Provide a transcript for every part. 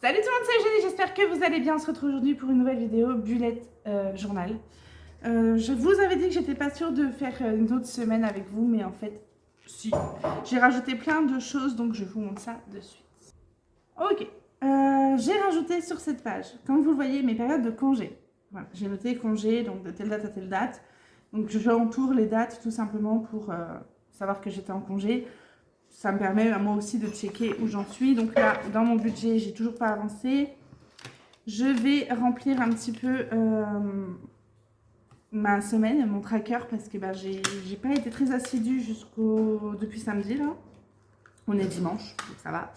Salut tout le monde, c'est Eugénie, j'espère que vous allez bien. On se retrouve aujourd'hui pour une nouvelle vidéo bullet journal. Je vous avais dit que j'étais pas sûre de faire une autre semaine avec vous, mais en fait, si. J'ai rajouté plein de choses, donc je vous montre ça de suite. Ok, j'ai rajouté sur cette page, comme vous le voyez, mes périodes de congé. Voilà, j'ai noté congé, donc de telle date à telle date. Donc je entoure les dates tout simplement pour savoir que j'étais en congé. Ça me permet à moi aussi de checker où j'en suis. Donc là, dans mon budget, j'ai toujours pas avancé. Je vais remplir un petit peu ma semaine, mon tracker, parce que bah, j'ai pas été très assidue depuis samedi là. On est dimanche, donc ça va.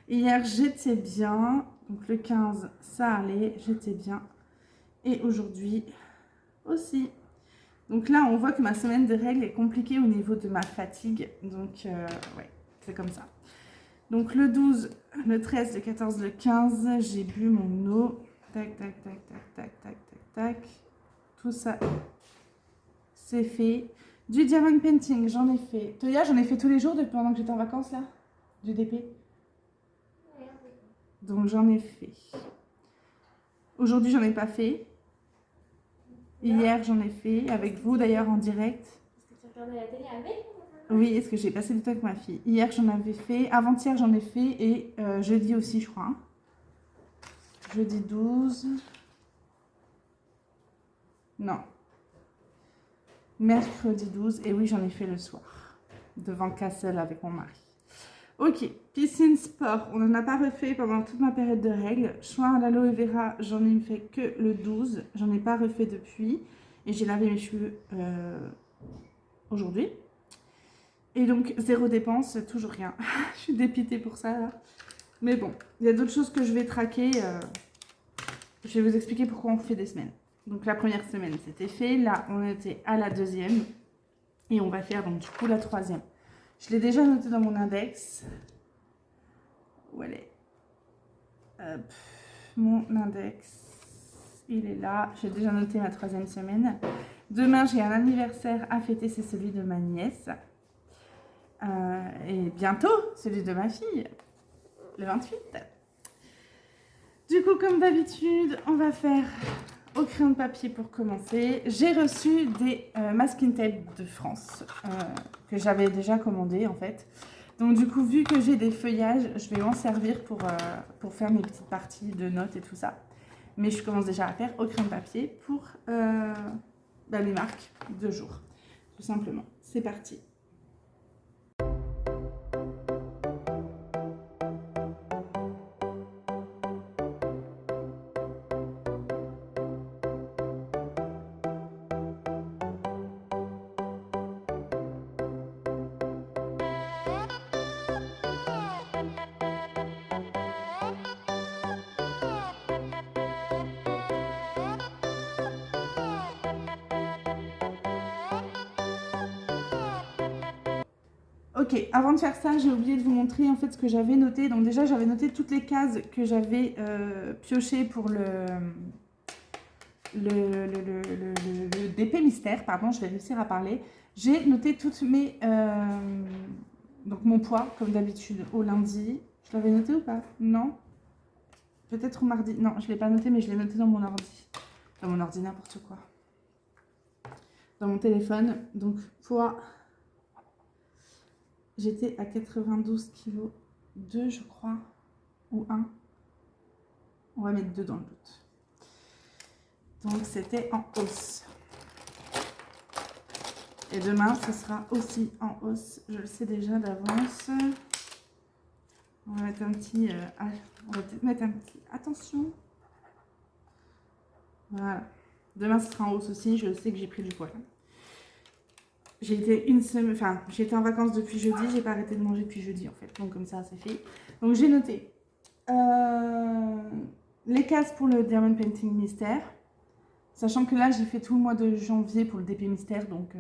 Hier, j'étais bien. Donc le 15, ça allait, j'étais bien. Et aujourd'hui aussi. Donc là, on voit que ma semaine de règles est compliquée au niveau de ma fatigue. Donc ouais, c'est comme ça. Donc le 12, le 13, le 14, le 15, j'ai bu mon eau. Tac, tac, tac, tac, tac, tac, tac, tac. Tout ça, c'est fait. Du diamond painting, j'en ai fait. Toya, j'en ai fait tous les jours depuis pendant que j'étais en vacances là. Du DP. Donc j'en ai fait. Aujourd'hui, j'en ai pas fait. Hier, j'en ai fait. Avec vous d'ailleurs en direct. Est-ce que tu regardais la télé avec? Oui, est-ce que j'ai passé du temps avec ma fille. Hier, j'en avais fait. Avant-hier, j'en ai fait. Et jeudi aussi, je crois. Hein. Jeudi 12. Non. Mercredi 12. Et oui, j'en ai fait le soir. Devant Castle avec mon mari. Ok. Piscine sport. On n'en a pas refait pendant toute ma période de règles. Soin à l'aloe vera, j'en ai fait que le 12. J'en ai pas refait depuis. Et j'ai lavé mes cheveux aujourd'hui. Et donc, zéro dépense, toujours rien. Je suis dépitée pour ça, là. Mais bon, il y a d'autres choses que je vais traquer. Je vais vous expliquer pourquoi on fait des semaines. Donc, la première semaine, c'était fait. Là, on était à la deuxième. Et on va faire, donc, du coup, la troisième. Je l'ai déjà noté dans mon index. Où elle est? Hop. Mon index, il est là. J'ai déjà noté ma troisième semaine. Demain, j'ai un anniversaire à fêter. C'est celui de ma nièce. Et bientôt, celui de ma fille, le 28. Du coup, comme d'habitude, on va faire au crayon de papier pour commencer. J'ai reçu des masking tape de France que j'avais déjà commandé en fait. Donc du coup, vu que j'ai des feuillages, je vais m'en servir pour faire mes petites parties de notes et tout ça. Mais je commence déjà à faire au crayon de papier pour mes marques de jour, tout simplement. C'est parti. Ok, avant de faire ça, j'ai oublié de vous montrer en fait ce que j'avais noté. Donc déjà, j'avais noté toutes les cases que j'avais piochées pour le DP mystère. Pardon, je vais réussir à parler. J'ai noté toutes mes... donc mon poids, comme d'habitude, au lundi. Je l'avais noté ou pas? Non. Peut-être au mardi. Non, je ne l'ai pas noté, mais je l'ai noté dans mon ordi. Dans mon ordi, n'importe quoi. Dans mon téléphone. Donc, poids... J'étais à 92 kg, 2 je crois, ou 1. On va mettre 2 dans le doute. Donc c'était en hausse. Et demain, ce sera aussi en hausse. Je le sais déjà d'avance. On va mettre un petit... on va peut-être mettre un petit... Attention. Voilà. Demain, ce sera en hausse aussi. Je sais que j'ai pris du poids. J'ai été une semaine, enfin, j'ai été en vacances depuis jeudi, j'ai pas arrêté de manger depuis jeudi en fait, donc comme ça c'est fait. Donc j'ai noté les cases pour le Diamond Painting Mystère, sachant que là j'ai fait tout le mois de janvier pour le DP Mystère, donc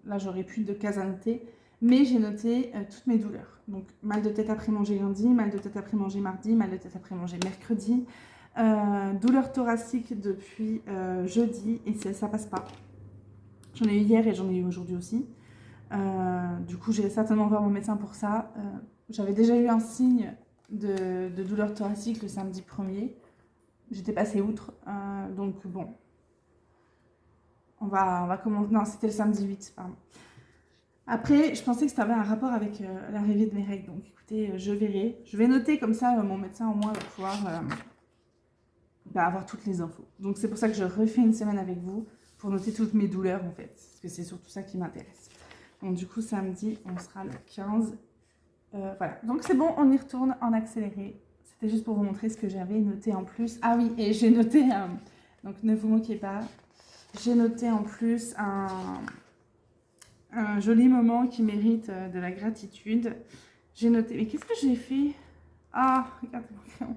là j'aurai plus de cases à noter, mais j'ai noté toutes mes douleurs. Donc mal de tête après manger lundi, mal de tête après manger mardi, mal de tête après manger mercredi, douleur thoracique depuis jeudi et ça passe pas. J'en ai eu hier et j'en ai eu aujourd'hui aussi. Du coup, j'ai certainement voir mon médecin pour ça. J'avais déjà eu un signe de douleurs thoraciques le samedi 1er. J'étais passée outre, donc bon, on va commencer. Non, c'était le samedi 8, pardon. Après, je pensais que ça avait un rapport avec l'arrivée de mes règles, donc écoutez, je verrai. Je vais noter comme ça, mon médecin au moins va pouvoir avoir toutes les infos. Donc c'est pour ça que je refais une semaine avec vous, pour noter toutes mes douleurs en fait, parce que c'est surtout ça qui m'intéresse. Donc du coup, samedi, on sera le 15. Voilà, donc c'est bon, on y retourne en accéléré. C'était juste pour vous montrer ce que j'avais noté en plus. Ah oui, et j'ai noté, donc ne vous moquez pas, j'ai noté en plus un joli moment qui mérite de la gratitude. J'ai noté, mais qu'est-ce que j'ai fait? Ah, regardez mon crayon.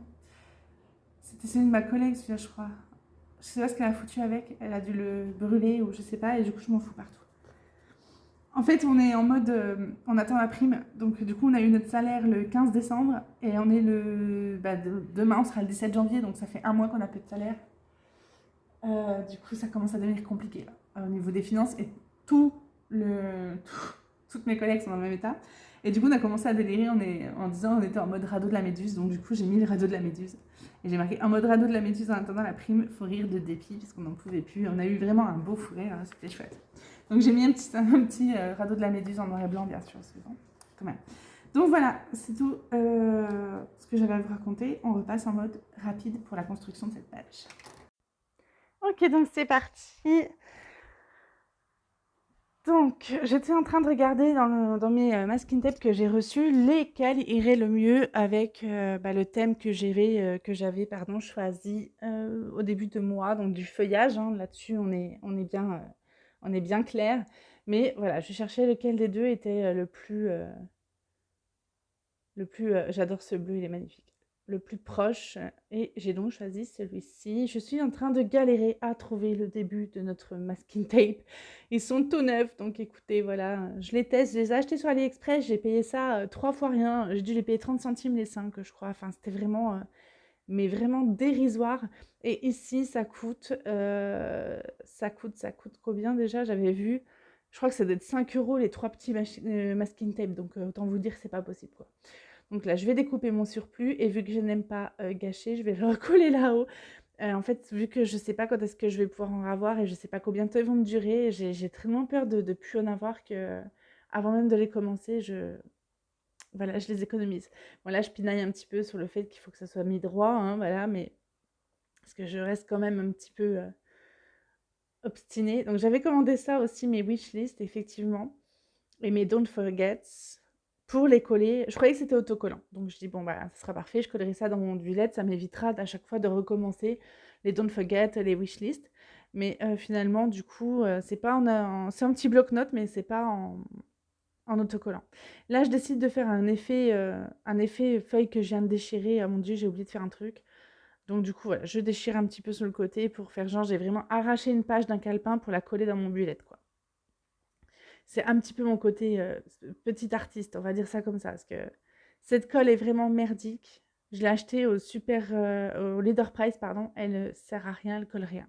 C'était celui de ma collègue, celui-là, je crois. Je sais pas ce qu'elle a foutu avec, elle a dû le brûler ou je sais pas, et du coup je m'en fous partout. En fait, on est en mode, on attend la prime, donc du coup on a eu notre salaire le 15 décembre, et on est demain on sera le 17 janvier, donc ça fait un mois qu'on n'a plus de salaire. Du coup ça commence à devenir compliqué là, au niveau des finances, et toutes mes collègues sont dans le même état. Et du coup on a commencé à délirer en disant on était en mode radeau de la méduse, donc du coup j'ai mis le radeau de la méduse. Et j'ai marqué en mode radeau de la méduse en attendant la prime, faut rire de dépit, parce qu'on n'en pouvait plus. On a eu vraiment un beau fou rire, hein, c'était chouette. Donc j'ai mis un petit radeau de la méduse en noir et blanc, bien sûr, c'est bon, quand même. Donc voilà, c'est tout ce que j'avais à vous raconter. On repasse en mode rapide pour la construction de cette page. Ok, donc c'est parti. Donc, j'étais en train de regarder dans mes masking tape que j'ai reçus lesquels iraient le mieux avec le thème que j'avais choisi au début de mois, donc du feuillage. Hein, là-dessus, on est bien clair. Mais voilà, je cherchais lequel des deux était le plus j'adore ce bleu, il est magnifique. Le plus proche, et j'ai donc choisi celui-ci. Je suis en train de galérer à trouver le début de notre masking tape. Ils sont tout neufs, donc écoutez, voilà, je les teste. Je les ai achetés sur AliExpress, j'ai payé ça 3 fois rien. J'ai dû les payer 30 centimes les 5, je crois. Enfin, c'était vraiment, mais vraiment dérisoire. Et ici, ça coûte combien déjà? J'avais vu, je crois que ça doit être 5 € les 3 petits masking tape, donc autant vous dire que c'est pas possible, quoi. Donc là, je vais découper mon surplus et vu que je n'aime pas gâcher, je vais le recoller là-haut. En fait, vu que je ne sais pas quand est-ce que je vais pouvoir en avoir et je ne sais pas combien de temps ils vont me durer, j'ai tellement peur de ne plus en avoir que avant même de les commencer, voilà, je les économise. Bon, là, je pinaille un petit peu sur le fait qu'il faut que ça soit mis droit, hein, voilà, mais parce que je reste quand même un petit peu obstinée. Donc, j'avais commandé ça aussi, mes wishlist, effectivement, et mes don't forgets. Pour les coller, je croyais que c'était autocollant. Donc je dis, bon, bah, ça sera parfait, je collerai ça dans mon duelette, ça m'évitera à chaque fois de recommencer les don't forget, les wishlist. Mais finalement, du coup, c'est un petit bloc-notes, mais c'est pas en autocollant. Là, je décide de faire un effet feuille que je viens de déchirer. Ah mon Dieu, j'ai oublié de faire un truc. Donc du coup, voilà, je déchire un petit peu sur le côté pour faire genre, j'ai vraiment arraché une page d'un calepin pour la coller dans mon bullet, quoi. C'est un petit peu mon côté petit artiste, on va dire ça comme ça, parce que cette colle est vraiment merdique. Je l'ai achetée au Leader Price, pardon. Elle ne sert à rien, elle colle rien.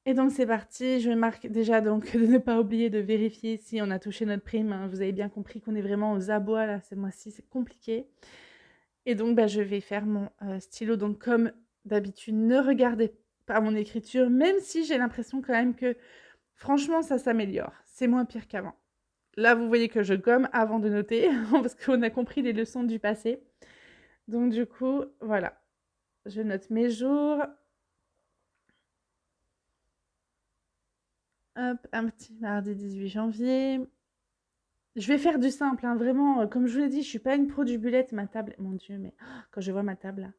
Et donc c'est parti, je marque déjà donc de ne pas oublier de vérifier si on a touché notre prime. Hein. Vous avez bien compris qu'on est vraiment aux abois là, ce mois-ci, c'est compliqué. Et donc je vais faire mon stylo. Donc comme d'habitude, ne regardez pas mon écriture, même si j'ai l'impression quand même que franchement ça s'améliore. C'est moins pire qu'avant. Là, vous voyez que je gomme avant de noter, parce qu'on a compris les leçons du passé. Donc du coup, voilà. Je note mes jours. Hop, un petit mardi 18 janvier. Je vais faire du simple, hein, vraiment. Comme je vous l'ai dit, je suis pas une pro du bullet. Ma table, mon Dieu, mais quand je vois ma table là.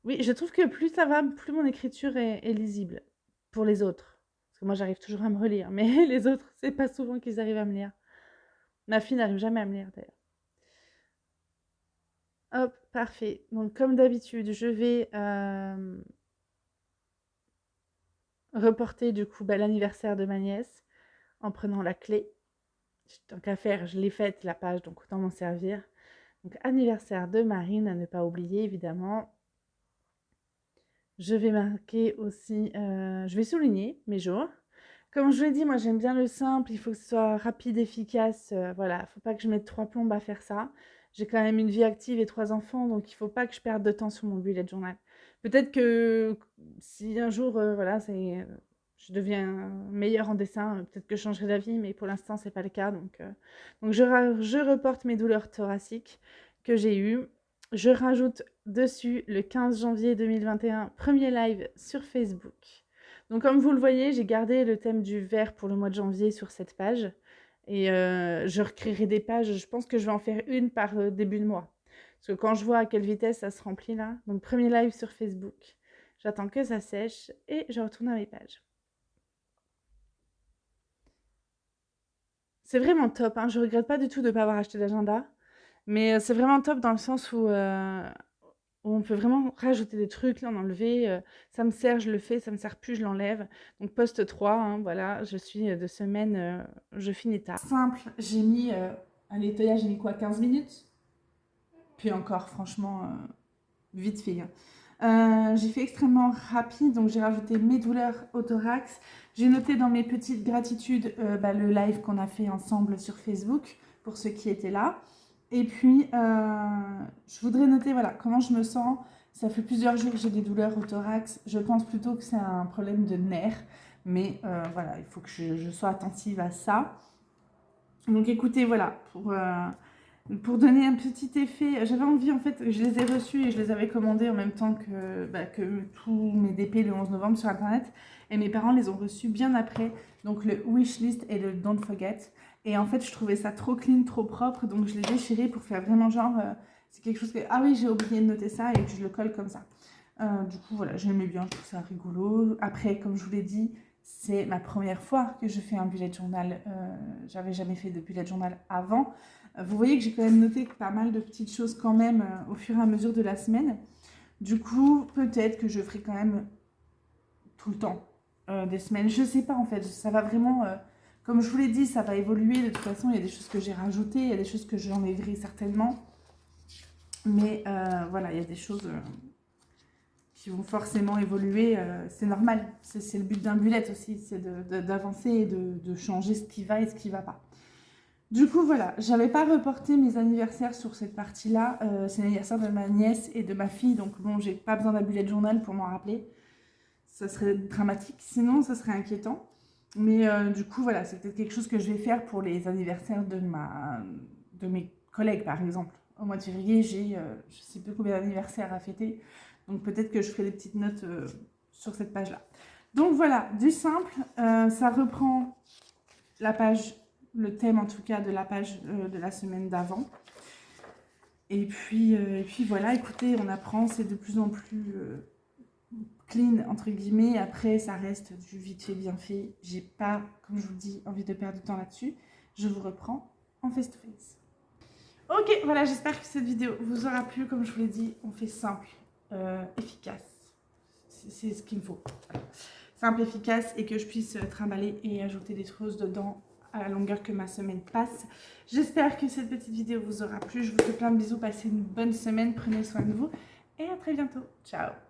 Oui, je trouve que plus ça va, plus mon écriture est lisible. Pour les autres. Parce que moi, j'arrive toujours à me relire. Mais les autres, c'est pas souvent qu'ils arrivent à me lire. Ma fille n'arrive jamais à me lire d'ailleurs. Hop, parfait. Donc, comme d'habitude, je vais reporter du coup l'anniversaire de ma nièce en prenant la clé. Tant qu'à faire, je l'ai faite la page, donc autant m'en servir. Donc, anniversaire de Marine, à ne pas oublier évidemment. Je vais marquer aussi, je vais souligner mes jours. Comme je vous l'ai dit, moi j'aime bien le simple, il faut que ce soit rapide, efficace. Voilà, il ne faut pas que je mette 3 plombes à faire ça. j'ai quand même une vie active et 3 enfants, donc il faut pas que je perde de temps sur mon bullet journal. Peut-être que si un jour, voilà, je deviens meilleure en dessin, peut-être que je changerai d'avis, mais pour l'instant, c'est pas le cas. Donc je reporte mes douleurs thoraciques que j'ai eues. Je rajoute dessus le 15 janvier 2021, premier live sur Facebook. Donc comme vous le voyez, j'ai gardé le thème du vert pour le mois de janvier sur cette page. Et je recréerai des pages, je pense que je vais en faire une par début de mois. Parce que quand je vois à quelle vitesse ça se remplit là, donc premier live sur Facebook, j'attends que ça sèche et je retourne à mes pages. C'est vraiment top, hein. Je regrette pas du tout de ne pas avoir acheté d'agenda, mais c'est vraiment top dans le sens où on peut vraiment rajouter des trucs, l'en enlever. Ça me sert, je le fais, ça me sert plus, je l'enlève. Donc poste 3, hein, voilà, je suis de semaine, je finis tard. Simple, j'ai mis un nettoyage, j'ai mis quoi, 15 minutes? Puis encore, franchement, vite fait. J'ai fait extrêmement rapide, donc j'ai rajouté mes douleurs au thorax. J'ai noté dans mes petites gratitudes le live qu'on a fait ensemble sur Facebook, pour ceux qui étaient là. Et puis, je voudrais noter voilà, comment je me sens. Ça fait plusieurs jours que j'ai des douleurs au thorax. Je pense plutôt que c'est un problème de nerfs. Mais voilà, il faut que je sois attentive à ça. Donc écoutez, voilà, pour donner un petit effet, j'avais envie en fait, je les ai reçus et je les avais commandés en même temps que tous mes DP le 11 novembre sur internet. Et mes parents les ont reçus bien après, donc le wishlist et le don't forget. Et en fait, je trouvais ça trop clean, trop propre, donc je l'ai déchiré pour faire vraiment genre, c'est quelque chose que, ah oui, j'ai oublié de noter ça et que je le colle comme ça. Du coup, voilà, j'aimais bien, je trouve ça rigolo. Après, comme je vous l'ai dit, c'est ma première fois que je fais un bullet journal. J'avais jamais fait de bullet journal avant. Vous voyez que j'ai quand même noté pas mal de petites choses quand même au fur et à mesure de la semaine. Du coup, peut-être que je ferai quand même tout le temps des semaines. Je sais pas en fait, ça va vraiment... comme je vous l'ai dit, ça va évoluer. De toute façon, il y a des choses que j'ai rajoutées, il y a des choses que j'enlèverai certainement. Mais voilà, il y a des choses qui vont forcément évoluer. C'est normal, c'est le but d'un bullet aussi, c'est d'avancer et de changer ce qui va et ce qui va pas. Du coup, voilà, j'avais pas reporté mes anniversaires sur cette partie-là. C'est l'anniversaire de ma nièce et de ma fille, donc bon, j'ai pas besoin d'un bullet journal pour m'en rappeler. Ça serait dramatique, sinon ça serait inquiétant. Mais du coup, voilà, c'est peut-être quelque chose que je vais faire pour les anniversaires de mes collègues, par exemple. Au mois de février, j'ai je sais plus combien d'anniversaires à fêter, donc peut-être que je ferai des petites notes sur cette page-là. Donc voilà, du simple, ça reprend la page, le thème en tout cas de la page de la semaine d'avant. Et puis voilà, écoutez, on apprend, c'est de plus en plus clean entre guillemets. Après, ça reste du vite fait, bien fait. J'ai pas, comme je vous le dis, envie de perdre du temps là-dessus. Je vous reprends en face-to-face. Ok, voilà, j'espère que cette vidéo vous aura plu. Comme je vous l'ai dit, on fait simple, efficace. C'est ce qu'il me faut. Voilà. Simple, efficace et que je puisse trimballer et ajouter des choses dedans à la longueur que ma semaine passe. J'espère que cette petite vidéo vous aura plu. Je vous fais plein de bisous, passez une bonne semaine, prenez soin de vous et à très bientôt. Ciao!